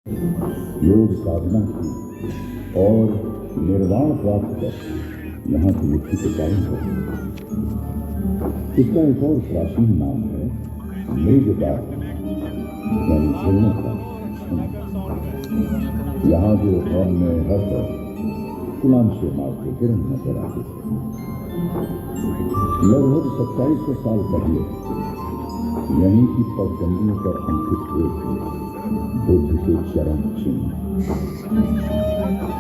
योग साधना की और निर्वाण प्राप्त कर यहाँ की मिट्टी के कायम हो। इसका एक और प्राचीन नाम है मृगदा, यानी झेलने का। यहाँ जो हॉर्न में हर तरफ कुलांचे मारते हिरण नजर आते थे। लगभग 2700 साल पहले यहीं की पगडंडियों पर अंकित हुए बुद्ध के चरण चिन्ह।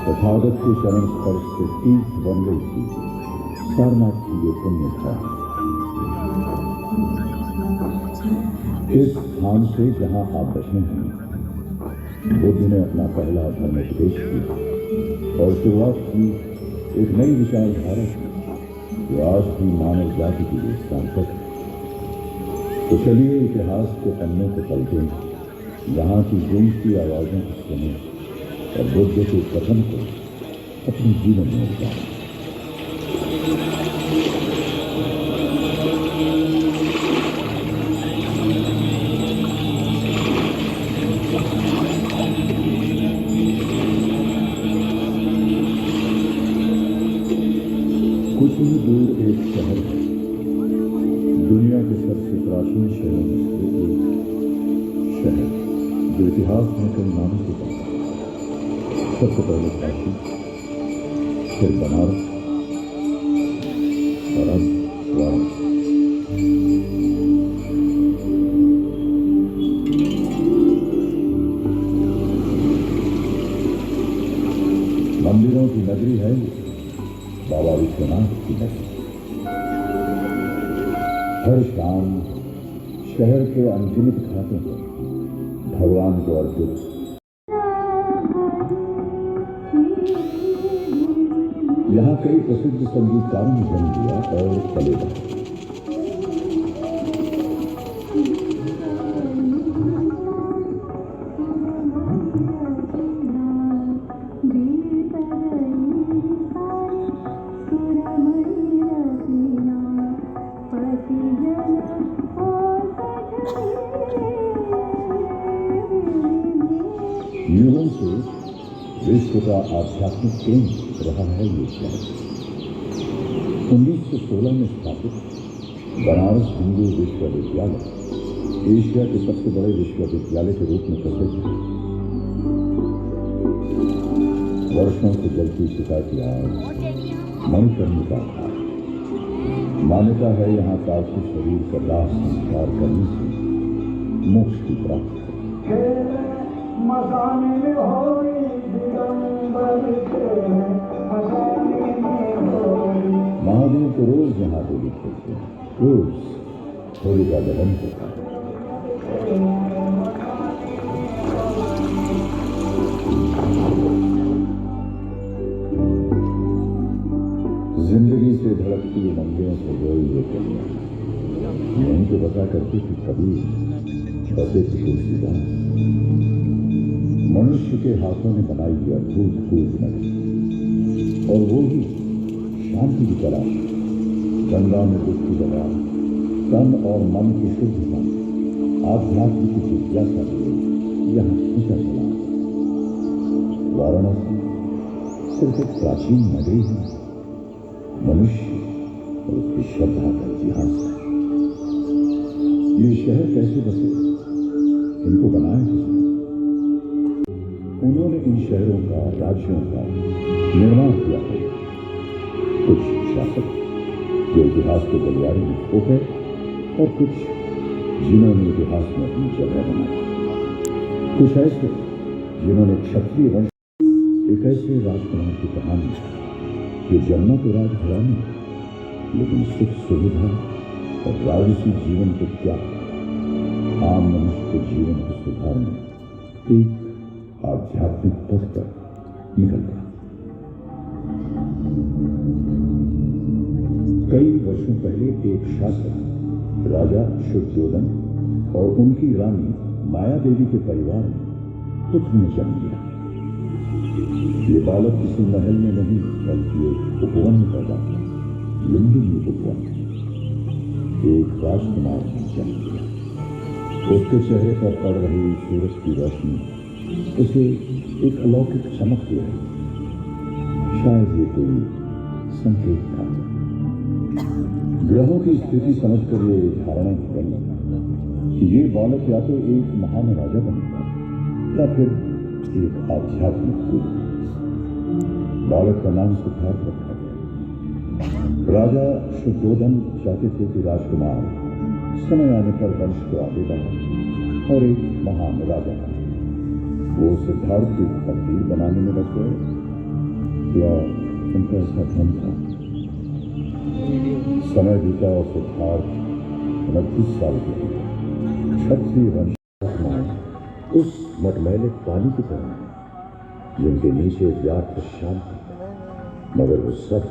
तथागत के चरण स्पर्श से तीर्थ बन गई थी सारनाथ की ये पुण्य था। इस स्थान से जहां आप बैठे हैं, बुद्ध ने अपना पहला धर्म उपदेश किया और शुरुआत की एक नई विचारधारा की जो आज भी मानव जाति के लिए सार्थक है। तो चलिए इतिहास के पन्ने को पलटें, यहाँ की गूंजती आवाजों को सुने और बुद्ध के कथन को अपने जीवन में उतारें। कुछ ही दूर एक शहर है, दुनिया के सबसे प्राचीन शहरों में से एक शहर जो इतिहास में कई नामों से जाता है। सबसे पहले काशी, फिर बनारस और अब वाराणसी। मंदिरों की नगरी है बाबा विश्वनाथ की नगरी। हर शाम शहर के अनगिनत घाटों पर भगवान को अर्पित यहाँ कई प्रसिद्ध संगीतकारों ने जन्म लिया और पलेगा। युगों से विश्व का आध्यात्मिक केंद्र रहा है ये शहर। 1916 में स्थापित बनारस हिंदू विश्वविद्यालय एशिया के सबसे बड़े विश्वविद्यालय के रूप में प्रसिद्ध है। वर्षों से जलती शिकायती आग मणिकर्णिका था। मान्यता है यहाँ काशी शरीर का दाह संस्कार करने से मोक्ष की प्राप्ति है। महादेव तो रोज यहाँ होली खेलते हैं, रोज होली का दहन होता है। जिंदगी से धड़कती उमंगों से जोड़ी ये कलियां यहीं तो बता करती थी कबीर, बसे थी तुलसीदास। मनुष्य के हाथों ने बनाई ये अद्भुत नगरी और वो ही शांति की तलाश, गंगा में डुबकी लगा तन और मन की शुद्धता, आध्यात्मिक जिज्ञासा लिए यहाँ खींचा चला। वाराणसी सिर्फ एक प्राचीन नगरी है, मनुष्य और उसकी श्रद्धा का इतिहास है। ये शहर कैसे बसे, इनको बनाया किसने? उन्होंने इन शहरों का, राज्यों का निर्माण किया है। कुछ शासक जो इतिहास के गलियारे में खो गए और कुछ जिन्होंने इतिहास में अपनी जगह बनाई। कुछ ऐसे जिन्होंने क्षत्रिय वंश, एक ऐसे राजकुमार की कहानी जो जन्मा तो राजघराने लेकिन सुख सुविधा और राजसी जीवन को त्याग आम मनुष्य के जीवन को सुधारने एक आध्यात्मिक पथ पर निकल गया। कई वर्षों पहले एक शासक राजा शुद्धोधन और उनकी रानी माया देवी के परिवार में पुत्र ने जन्म लिया। ये बालक किसी महल में नहीं बल्कि एक उपवन में पैदा हुआ, लुम्बिनी उपवन। एक राजकुमार ने जन्म लिया। उसके चेहरे पर पड़ रही सूरज की रोशनी उसे एक अलौकिक चमक दे रही। शायद ये कोई संकेत था। ग्रहों की स्थिति समझकर ये धारणा बनी कि ये बालक या तो एक महान राजा बनेगा या फिर एक आध्यात्मिक गुरु। बालक का नाम सिद्धार्थ रखा गया। राजा शुद्धोधन चाहते थे कि राजकुमार समय आने पर वंश को आगे बढ़े और एक महान राजा बने। वो सिद्धार्थ की तकदीर बनाने में लग गए या उनका ऐसा धन था। समय बीता और सिद्धार्थ 29 साल के हुए। क्षत्रिय वंश उस मटमैले पानी की तरह है जिनके नीचे व्याप्त शांति है, मगर वो सब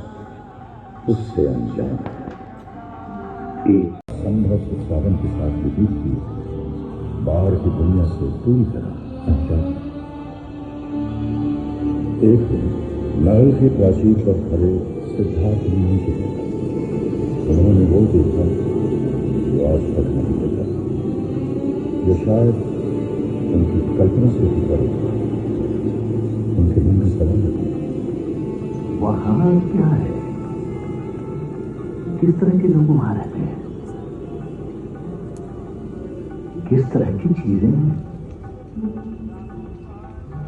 उससे अनजान है। एक संभव उत्पादन के साथ विद्युत की बाहर की दुनिया से पूरी तरह अनजान। एक दिन महल के प्राचीर पर खड़े सिद्धार्थ ने नीचे देखा। उन्होंने वो देखा जो आज तक नहीं देखा, जो शायद उनकी कल्पना से भी परे उनके मन में सवाल लगे। वहां क्या है? किस तरह के लोग वहां रहते हैं? किस तरह की चीजें हैं?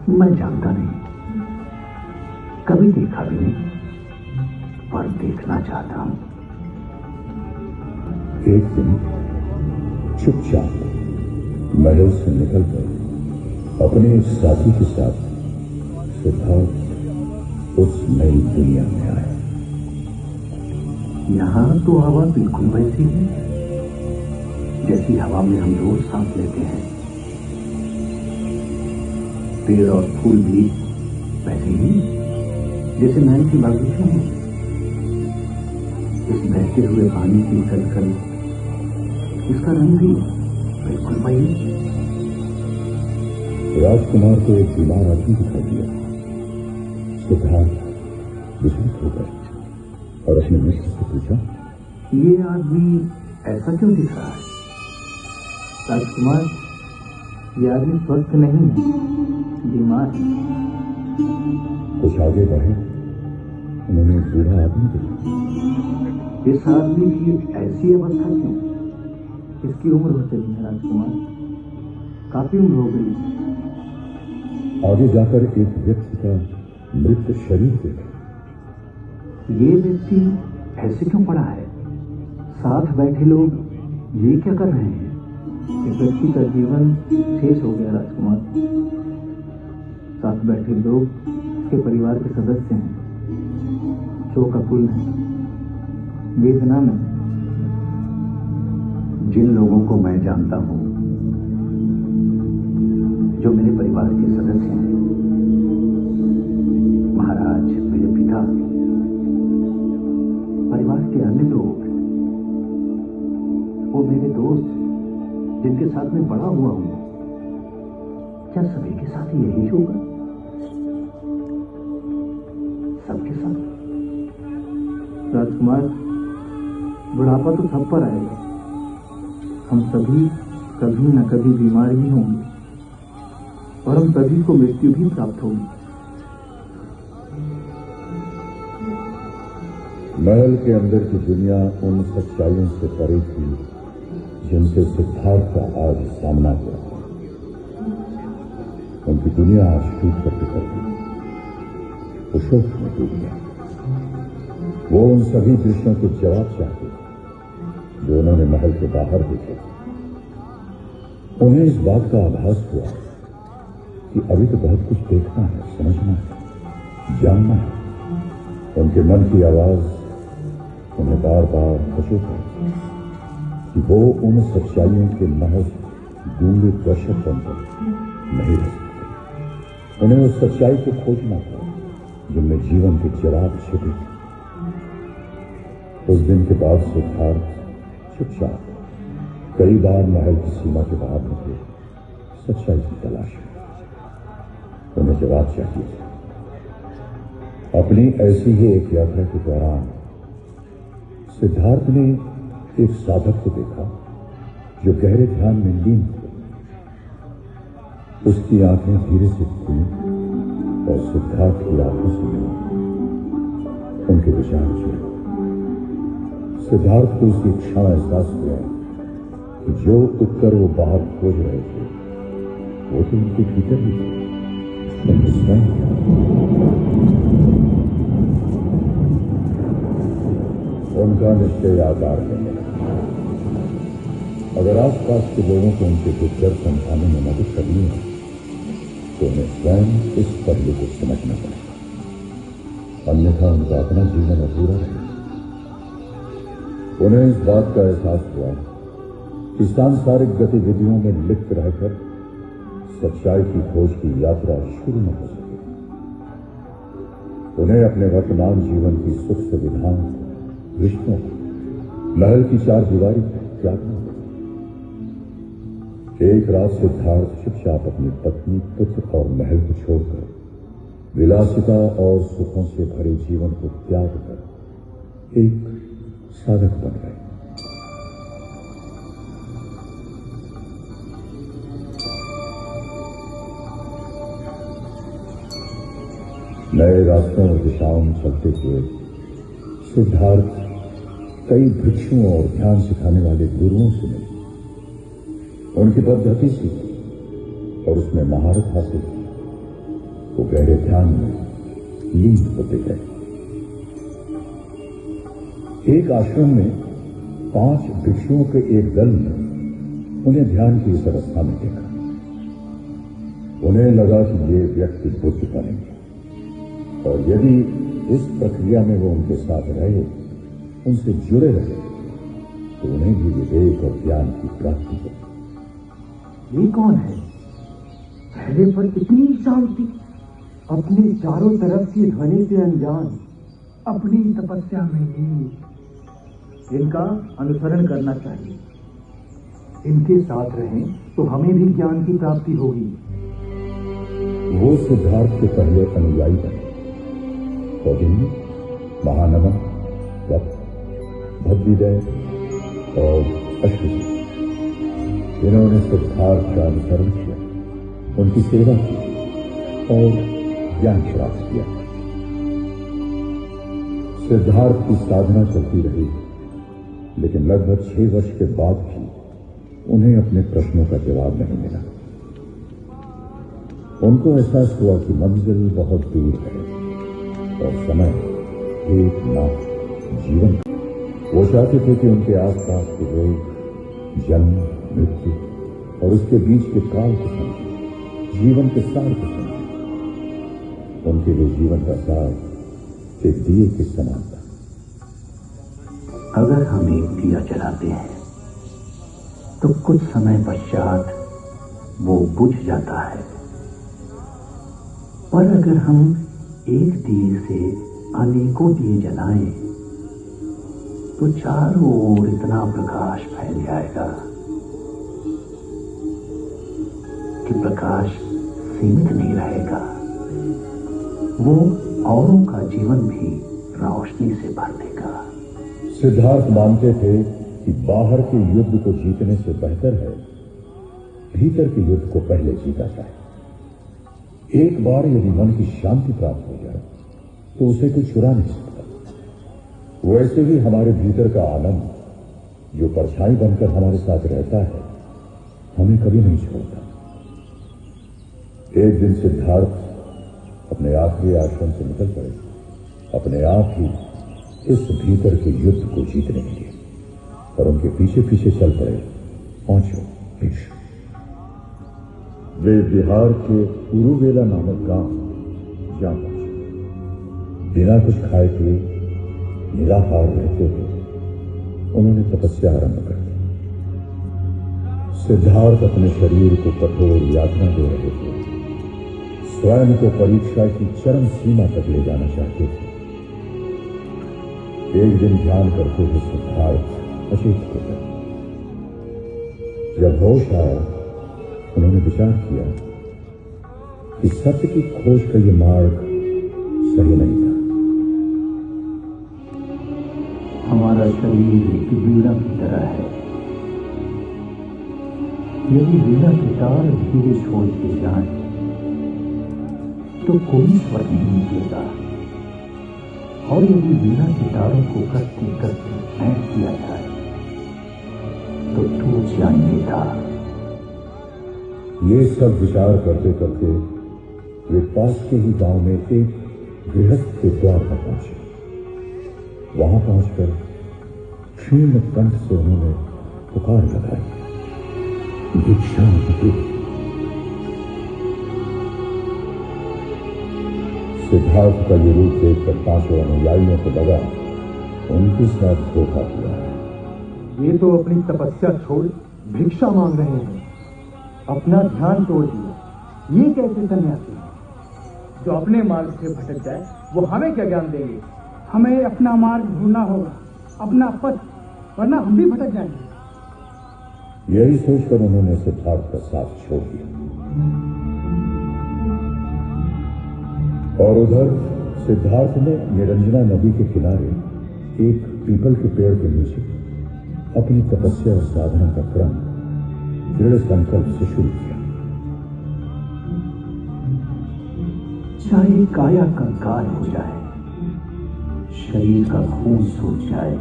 मैं जानता नहीं, कभी देखा भी नहीं, पर देखना चाहता हूं। एक दिन चुपचाप महल से निकल गए। अपने साथी के साथ सिद्धार्थ उस नई दुनिया में आए। यहां तो हवा बिल्कुल वैसी है जैसी हवा में हम रोज सांस लेते हैं। पेड़ और फूल भी वैसे ही जैसे महल की बागीचों में। इस बहते हुए पानी की कलकल, इसका रंग भी बिल्कुल वही। राजकुमार को एक बीमार आदमी दिखाई दिया। सिद्धार्थ विचलित हो गए और अपने मित्र से पूछा, ये आदमी ऐसा क्यों दिख रहा है? राजकुमार, ये आदमी स्वस्थ नहीं है, बीमार है। कुछ आगे बढ़े, उन्होंने एक बूढ़ा आदमी देखा। इस आदमी की ऐसी अवस्था क्यों? इसकी उम्र हो चली है राजकुमार, काफी उम्र हो गई। आगे जाकर एक व्यक्ति का मृत शरीर देखा। ये व्यक्ति ऐसे क्यों पड़ा है? साथ बैठे लोग ये क्या कर रहे हैं? इस व्यक्ति का जीवन शेष हो गया राजकुमार। साथ बैठे लोग उसके परिवार के सदस्य हैं, शोकाकुल हैं, वेदना में। जिन लोगों को मैं जानता हूं, जो मेरे परिवार के सदस्य हैं, महाराज, मेरे पिता, परिवार के अन्य लोग, वो मेरे दोस्त जिनके साथ मैं बड़ा हुआ हूं, क्या सभी के साथ यही होगा? सबके साथ? राजकुमार, बुढ़ापा तो सब पर आएगा। हम सभी कभी न कभी बीमार ही होंगे और हम सभी को मृत्यु भी प्राप्त होगी। महल के अंदर की दुनिया उन सच्चाइयों से परे थी जिनसे सिद्धार्थ का आज सामना हुआ। उनकी दुनिया आज टूट कर बिखर गई, वो शोक में डूब गया। वो उन सभी दृश्यों के जवाब चाहते जो उन्होंने महल के बाहर देखे। उन्हें इस बात का आभास हुआ कि अभी तो बहुत कुछ देखना है, समझना है, जानना है। उनके मन की आवाज उन्हें बार बार खचोट है कि वो उन सच्चाइयों के महज गूंगे दर्शक बनकर नहीं रह सकते। उन्हें उस सच्चाई को खोजना था जिनमें जीवन के जवाब छिपे थे। उस दिन के बाद सिद्धार्थ चुपचाप कई बार महल की सीमा के बाहर निकले, सच्चाई की तलाश में। उन्हें जवाब चाहिए था। अपनी ऐसी ही एक यात्रा के दौरान सिद्धार्थ ने एक साधक को देखा जो गहरे ध्यान में लीन थे। उसकी आंखें धीरे से खुली और सिद्धार्थ की आंखों से मिली। उनके विचार जुड़े। सिद्धार्थ को उसकी क्षण एहसास हुआ कि जो उत्तर वो बाहर खोज रहे थे वो तो उनके भीतर ही थे। उनके स्वयं उनका निश्चय आकार करने लगा। अगर आसपास के लोगों को उनके दुख दर्द समझाने में मदद करनी है तो उन्हें स्वयं इस पहलू को समझना पड़ेगा, अन्यथा उनका अपना जीवन अधूरा रहेगा। उन्हें इस बात का एहसास हुआ कि सांसारिक गतिविधियों में लिप्त रहकर सच्चाई की खोज की यात्रा शुरू न हो सके। उन्हें अपने वर्तमान जीवन की सुख सुविधाओं, रिश्तों, महल की चार दीवारी त्यागना होगा। एक रात सिद्धार्थ चुपचाप अपनी पत्नी, पुत्र और महल को छोड़कर विलासिता और सुखों से भरे जीवन को त्याग कर एक साधक बन गए। नए रास्तों और दिशाओं में चलते हुए सिद्धार्थ कई भिक्षुओं और ध्यान सिखाने वाले गुरुओं से मिले। उनकी पद्धति सीखी और उसमें महारत हासिल की। वो गहरे ध्यान में लीन होते गए। एक आश्रम में 5 भिक्षुओं के एक दल ने उन्हें ध्यान की इस अवस्था में देखा। उन्हें लगा कि ये व्यक्ति बुद्ध बनेंगे और यदि इस प्रक्रिया में वो उनके साथ रहे, उनसे जुड़े रहे, तो उन्हें भी विवेक और ज्ञान की प्राप्ति होगी। ये कौन है? चेहरे पर इतनी शांति, अपने चारों तरफ की ध्वनि से अनजान, अपनी तपस्या में लीन। इनका अनुसरण करना चाहिए। इनके साथ रहें तो हमें भी ज्ञान की प्राप्ति होगी। वो सिद्धार्थ के पहले अनुयायी बने और जिनमें महानमन, वक्त, भद्रिदय और अश्वती, इन्होंने सिद्धार्थ का अनुसरण किया, उनकी सेवा की और ज्ञान प्राप्त किया। सिद्धार्थ की साधना चलती रही, लेकिन लगभग 6 वर्ष के बाद भी उन्हें अपने प्रश्नों का जवाब नहीं मिला। उनको एहसास हुआ कि मंजिल बहुत दूर है और समय एक नाथ जीवन। वो चाहते थे कि उनके आसपास के लोग जन्म, मृत्यु और उसके बीच के काल को समझें, जीवन के सार को समझें। उनके लिए जीवन का सार एक दिए के समान था। अगर हम एक दिया जलाते हैं तो कुछ समय पश्चात वो बुझ जाता है, और अगर हम एक दिए से अनेकों दिए जलाएं तो चारों ओर इतना प्रकाश फैल जाएगा कि प्रकाश सीमित नहीं रहेगा। वो औरों का जीवन भी रोशनी से भर देगा। सिद्धार्थ मानते थे कि बाहर के युद्ध को जीतने से बेहतर है भीतर के युद्ध को पहले जीता जाए। एक बार यदि मन की शांति प्राप्त हो जाए तो उसे कोई चुरा नहीं सकता। वैसे ही हमारे भीतर का आनंद, जो परछाई बनकर हमारे साथ रहता है, हमें कभी नहीं छोड़ता। एक दिन सिद्धार्थ अपने आखिरी आश्रम से निकल पड़े, अपने आप ही इस भीतर के युद्ध को जीतने के लिए, और उनके पीछे पीछे चल पड़े 5 भिक्षु। वे बिहार के उरुवेला नामक गांव जा पहुंचे। बिना कुछ खाए पिए निराहार रहते हुए उन्होंने तपस्या आरंभ कर दी। सिद्धार्थ अपने शरीर को कठोर यातना दे रहे थे, स्वयं को परीक्षा की चरम सीमा तक ले जाना चाहते थे। एक दिन ध्यान करते हुए सिद्धार्थ अचेत हो गए। जब होश आया, उन्होंने विचार किया कि सत्य की खोज का ये मार्ग सही नहीं था। हमारा शरीर एक बीड़ा की तरह है। यदि वीणा के तार धीरे छोड़ दिए जाए तो कोई स्वर नहीं निकलेगा, और यदि वीणा के तारों को कसते कसते फेंक दिया जाए तो टूट जाएंगे तार। ये सब विचार करते करते वे पास के ही गांव में एक गृहस्थ के द्वार पर पहुंचे। वहां पहुंचकर क्षीण कंठ से उन्होंने पुकार लगाई, भिक्षा दे। सिद्धार्थ का ये रूप देखकर पांचों अनुयायियों को लगा उनके साथ धोखा किया है। ये तो अपनी तपस्या छोड़ भिक्षा मांग रहे हैं, अपना ध्यान तोड़ दिया। ये कैसे सन्यासी हैं? जो अपने मार्ग से भटक जाए वो हमें क्या ज्ञान देंगे? हमें अपना मार्ग ढूंढना होगा, अपना पथ, वरना हम भी भटक जाएंगे। यही सोचकर उन्होंने सिद्धार्थ का साथ छोड़ दिया। और उधर सिद्धार्थ ने निरंजना नदी के किनारे एक पीपल के पेड़ के नीचे अपनी तपस्या और साधना का क्रम दृढ़ संकल्प से शुरू किया। चाहे काया कंकाल हो जाए, शरीर का खून सूख जाए,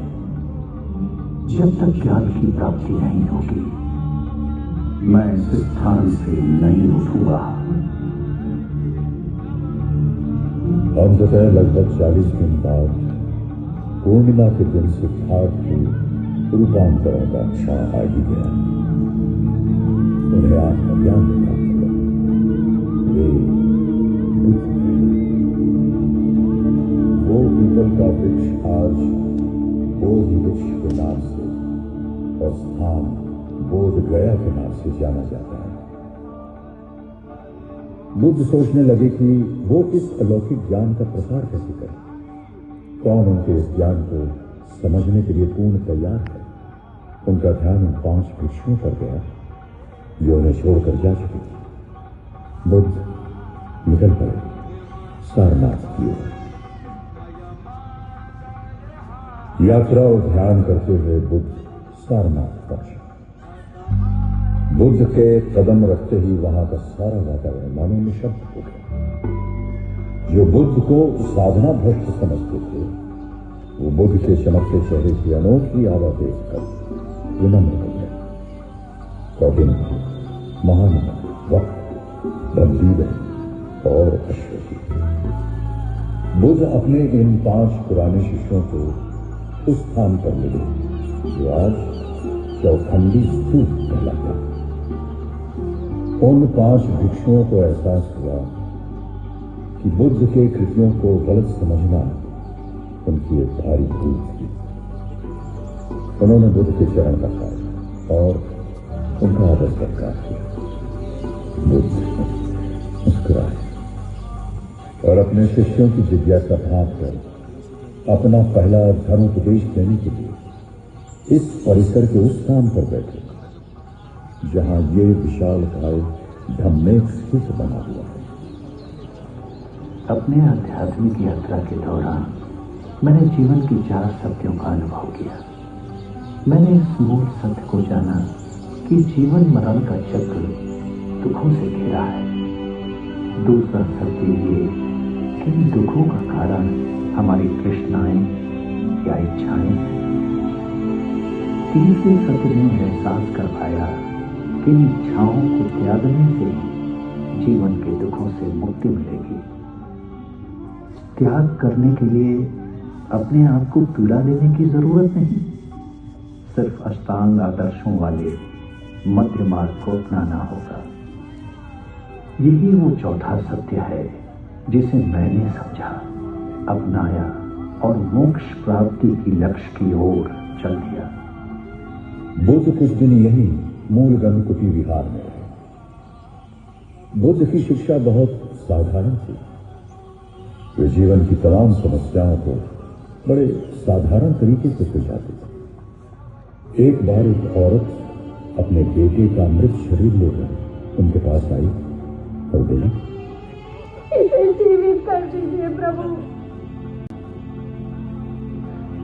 जब तक ज्ञान की प्राप्ति नहीं होगी मैं इस स्थान से नहीं उठूंगा। अंततः लगभग 40 दिन बाद पूर्णिमा के दिन सिद्धार्थ की रूपांतरण का क्षण आ ही गया। उन्हें आत्मज्ञान प्राप्त हुआ। वे बुद्ध थे। वो पीपल का वृक्ष आज बोधि वृक्ष के नाम से और स्थान बोध गया के नाम से जाना जाता है। बुद्ध सोचने लगे कि वो इस अलौकिक ज्ञान का प्रसार कैसे करें। कौन उनके इस ज्ञान को समझने के लिए पूर्ण तैयार है। उनका ध्यान उन 5 भिक्षुओं पर गया जो उन्हें छोड़कर जा चुके थे। बुद्ध निकल पड़े सारनाथ की ओर। यात्रा और ध्यान करते हुए बुद्ध सारनाथ पहुंचे। बुद्ध के कदम रखते ही वहां का सारा वातावरण मानो निशब्द हो गया। जो बुद्ध को साधना भ्रष्ट समझते थे वो बुद्ध के चमकते चेहरे की अनोखी आवाज देखकर विनम्र हो गए। कौटिन्य, महानंद, वक्त, गंभीर और अश्वती बुद्ध अपने इन 5 पुराने शिष्यों को उस स्थान पर मिले जो आज चौखंडी स्तूप कहलाता। उन 5 भिक्षुओं को एहसास हुआ कि बुद्ध के कृतियों को गलत समझना उनकी एक भारी भूल थी। उन्होंने बुद्ध के चरण पकड़ा और उनका आदर सत्कार किया। बुद्ध मुस्कुराए और अपने शिष्यों की जिज्ञासा भांप कर अपना पहला धर्मोपदेश देने के लिए इस परिसर के उस स्थान पर बैठे जहां ये विशाल काय धम्मेक स्थित बना हुआ है। अपने आध्यात्मिक यात्रा के दौरान मैंने जीवन की 4 सत्यों का अनुभव किया। मैंने इस मूल सत्य को जाना कि जीवन मरण का चक्र दुखों से घिरा है। दूसरा सत्य ये कि इन दुखों का कारण हमारी तृष्णाएं या इच्छाएं हैं। तीसरे सत्य ने एहसास कर पाया कि इन इच्छाओं को त्यागने से जीवन के दुखों से मुक्ति मिलेगी। त्याग करने के लिए अपने आप को पीड़ा देने की जरूरत नहीं, सिर्फ अष्टांग आदर्शों वाले मध्य मार्ग को अपनाना होगा। यही वो चौथा सत्य है जिसे मैंने समझा, अपनाया और मोक्ष प्राप्ति की लक्ष्य की ओर चल दिया। बुद्ध कुछ दिन यही मूल गंगकुटी विहार में रहे। बुद्ध की शिक्षा बहुत साधारण थी। वे जीवन की तमाम समस्याओं को बड़े साधारण तरीके से सुलझाते थे। एक बार एक औरत अपने बेटे का मृत शरीर लेकर उनके पास आई और बोली, इसे जीवित कर दीजिए प्रभु,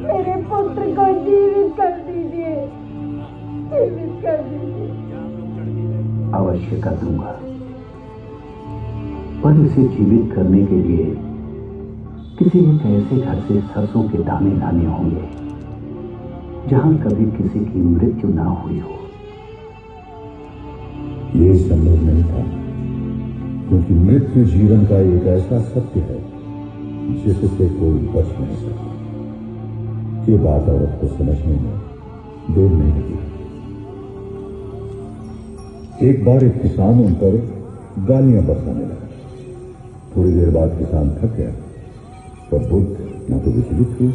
मेरे पुत्र को जीवित कर दीजिए, जीवित कर दीजिए। अवश्य कर दूंगा, पर इसे जीवित करने के लिए किसी एक ऐसे घर से सरसों के दाने लाने होंगे जहां कभी किसी की मृत्यु ना हुई हो। ये संभव नहीं था, क्योंकि मृत्यु जीवन का एक ऐसा सत्य है जिससे कोई बच नहीं सकता। ये बात औरत को समझने में देर नहीं लगी। एक बार एक किसान उन पर गालियां बरसाने लगा। थोड़ी देर बाद किसान थक गया, पर बुद्ध न तो विचलित हुए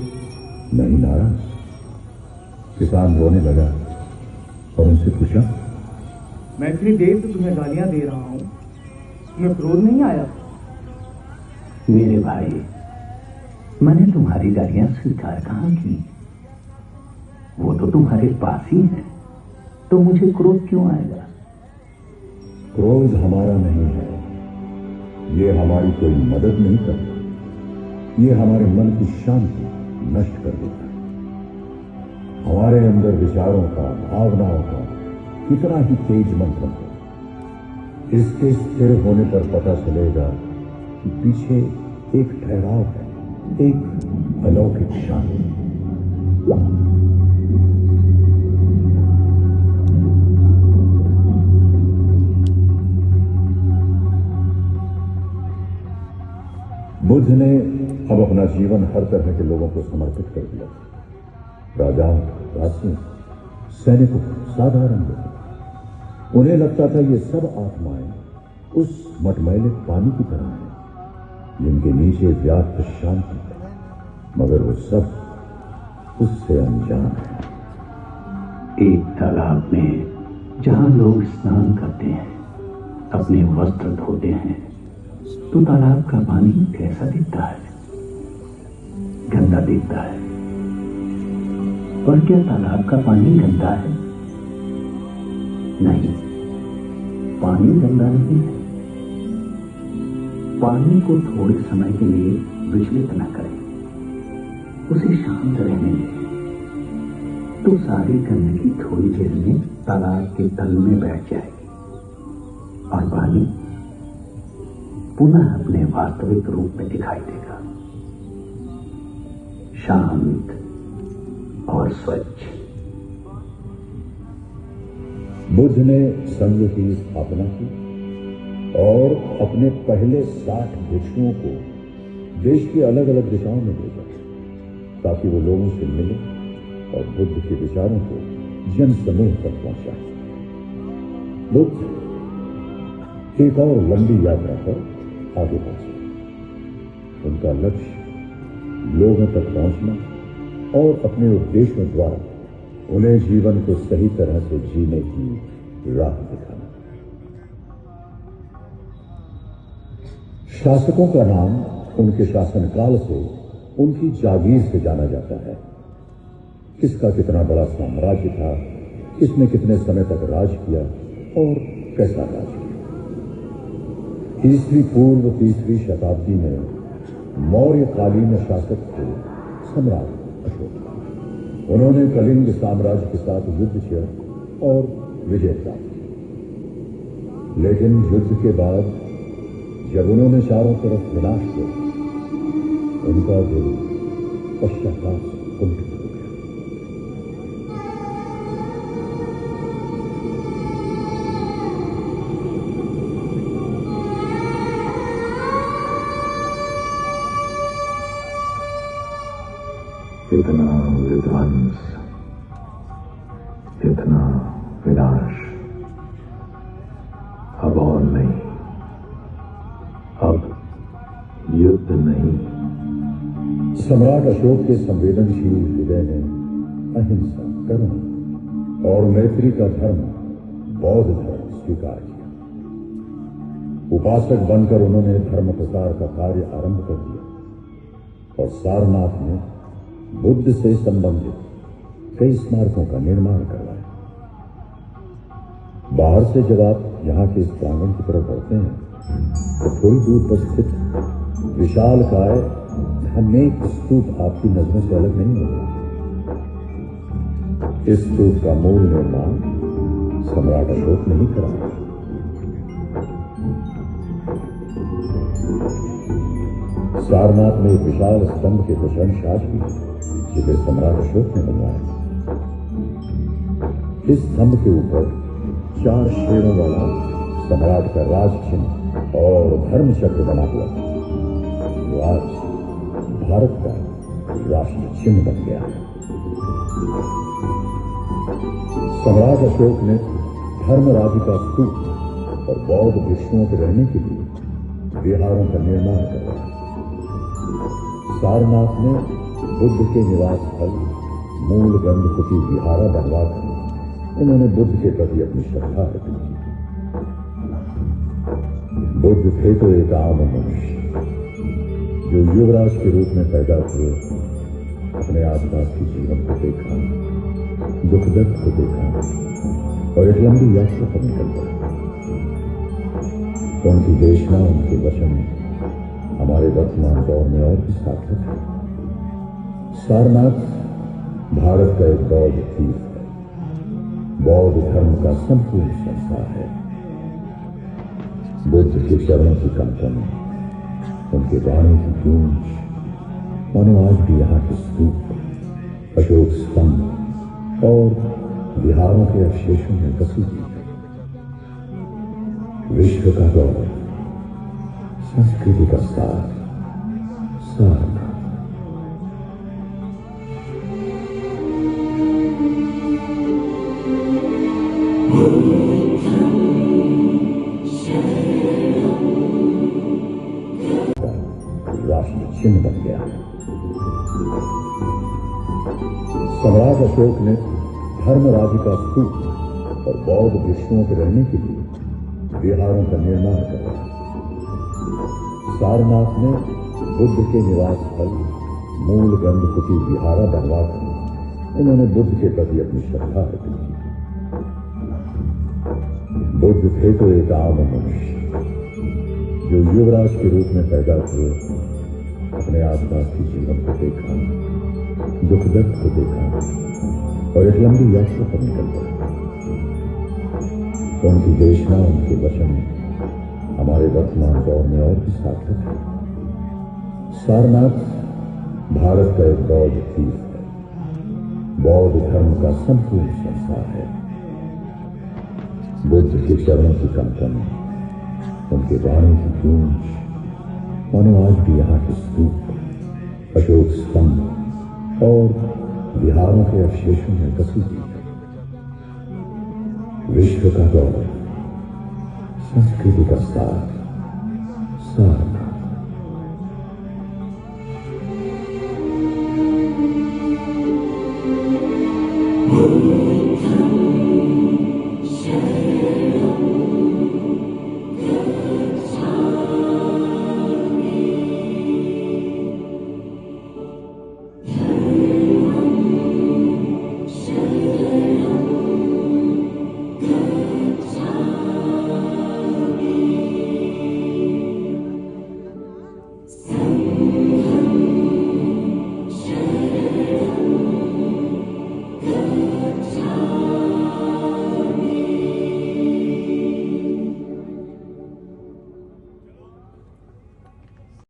न ही नाराज। किसान रोने लगा और उनसे पूछा, मैं इतनी देर से तुम्हें गालियां दे रहा हूं, तुम्हें क्रोध नहीं आया? मेरे भाई, मैंने तुम्हारी गालियां स्वीकार कहां की? वो तो तुम्हारे पास ही है, तो मुझे क्रोध क्यों आएगा? क्रोध हमारा नहीं है, ये हमारी कोई मदद नहीं करता। ये हमारे मन की शांति नष्ट कर देता है। हमारे अंदर विचारों का, भावनाओं का कितना ही तेज मंथन हो, इसके स्थिर होने पर पता चलेगा कि पीछे एक ठहराव है, एक अलौकिक शांति। बुद्ध ने अब अपना जीवन हर तरह के लोगों को समर्पित कर दिया था। राजाओं, दासियों, सैनिकों, साधारण लोगों। उन्हें लगता था ये सब आत्माएं उस मटमैले पानी की तरह हैं जिनके नीचे व्याप्त शांति है, मगर वो सब उससे अनजान है। एक तालाब में जहां लोग स्नान करते हैं, अपने वस्त्र धोते हैं, तो तालाब का पानी कैसा दिखता है? गंदा दिखता है। पर क्या तालाब का पानी गंदा है? नहीं, पानी गंदा नहीं है। पानी को थोड़े समय के लिए विचलित न करें, उसे शांत रहने दें, तो सारी गंदगी थोड़ी देर में तालाब के तल में बैठ जाएगी और पानी पुनः अपने वास्तविक रूप में दिखाई देगा, शांत और स्वच्छ। बुद्ध ने संघ की स्थापना की और अपने पहले 60 भिक्षुओं को देश की अलग अलग दिशाओं में भेजा, ताकि वो लोगों से मिले और बुद्ध के विचारों को जन समूह तक पहुंचाए। बुद्ध एक और लंबी यात्रा पर आगे बढ़े। उनका लक्ष्य लोगों तक पहुंचना और अपने उपदेशों द्वारा उन्हें जीवन को सही तरह से जीने की राह दिखाना। शासकों का नाम उनके शासनकाल से, उनकी जागीर से जाना जाता है। किसका कितना बड़ा साम्राज्य था, किसने कितने समय तक राज किया और कैसा राज किया। ईस्वी पूर्व 3वीं शताब्दी में मौर्यकालीन शासक थे सम्राट अशोक। उन्होंने कलिंग साम्राज्य के साथ युद्ध किया और विजय प्राप्त की। लेकिन युद्ध के बाद जब उन्होंने चारों तरफ विनाश किया, उनका दिल पश्चाताप से कुंठित हो गया। इतना विध्वंस, इतना विनाश अब और नहीं। अब युद्ध नहीं। सम्राट अशोक के संवेदनशील हृदय ने अहिंसा, करुणा और मैत्री का धर्म, बौद्ध धर्म स्वीकार किया। उपासक बनकर उन्होंने धर्म प्रचार का कार्य आरंभ कर दिया और सारनाथ में बुद्ध से संबंधित कई स्मारकों का निर्माण करवाया। बाहर से जब आप यहाँ के इस प्रांगण की तरफ बढ़ते हैं, तो थोड़ी दूर पर स्थित विशालकाय धर्मेक स्तूप आपकी नजरों से अलग नहीं होगा। इस स्तूप का मूल निर्माण सम्राट अशोक ने ही करा, सारनाथ में एक विशाल स्तंभ के कुछ अंश आज भी है, जिसे सम्राट अशोक ने बनवाया। इस स्तंभ के ऊपर 4 शेरों वाला सम्राट का राज चिन्ह और धर्म चक्र बना हुआ है, जो आज भारत का राष्ट्र चिन्ह बन गया है। सम्राट अशोक ने धर्मराज का स्तूप और बौद्ध भिक्षुओं के रहने के लिए विहारों का निर्माण करवाया। सारनाथ में बुद्ध के निवास स्थल मूल गंधकुटी विहारा बनवाकर उन्होंने बुद्ध के प्रति अपनी श्रद्धा अर्पित की। बुद्ध थे तो एक आम मनुष्य, जो युवराज के रूप में पैदा हुए, अपने आसपास के जीवन को देखा, दुख दर्द को देखा और एक लंबी यात्रा पर निकल गए। उनकी देशना, उनके वचन हमारे वर्तमान दौर में और भी सार्थक है। सारनाथ भारत का एक बौद्ध तीर्थ है, बौद्ध धर्म का संपूर्ण संस्कार है। बुद्ध के चरणों की कंपन, उनके वाणी की गूंज, मानो आज भी यहाँ के स्तूप, अशोक स्तंभ और विहारों के अवशेषों में बसी हुई है। विश्व का गौरव, संस्कृति का सार, सारनाथ। राष्ट्र चिन्ह बन गया है। सम्राट अशोक ने धर्मराज का स्तूप और बौद्ध भिक्षुओं के रहने के लिए विहारों का निर्माण करवाया। सारनाथ में बुद्ध के निवास स्थल मूल गंधकुटी विहारा बनवाकर उन्होंने बुद्ध के प्रति अपनी श्रद्धा अर्पित की। बुद्ध थे तो एक आम मनुष्य, जो युवराज के रूप में पैदा हुए, अपने आसपास के जीवन को देखा, दुख दर्द को देखा और एक लंबी यात्रा पर निकल गए। उनकी देशना, उनके वचन हमारे वर्तमान दौर में और भी सार्थक है। सारनाथ भारत का एक बौद्ध तीर्थ है, बौद्ध धर्म का संपूर्ण संस्कार है। बुद्ध के चरणों की कंपन, उनके वाणी की गूंज, मानो आज भी यहाँ के स्तूप, अशोक स्तंभ और विहारों के अवशेषों में बसी हुई है। विश्व का गौरव, संस्कृति का सार, सार।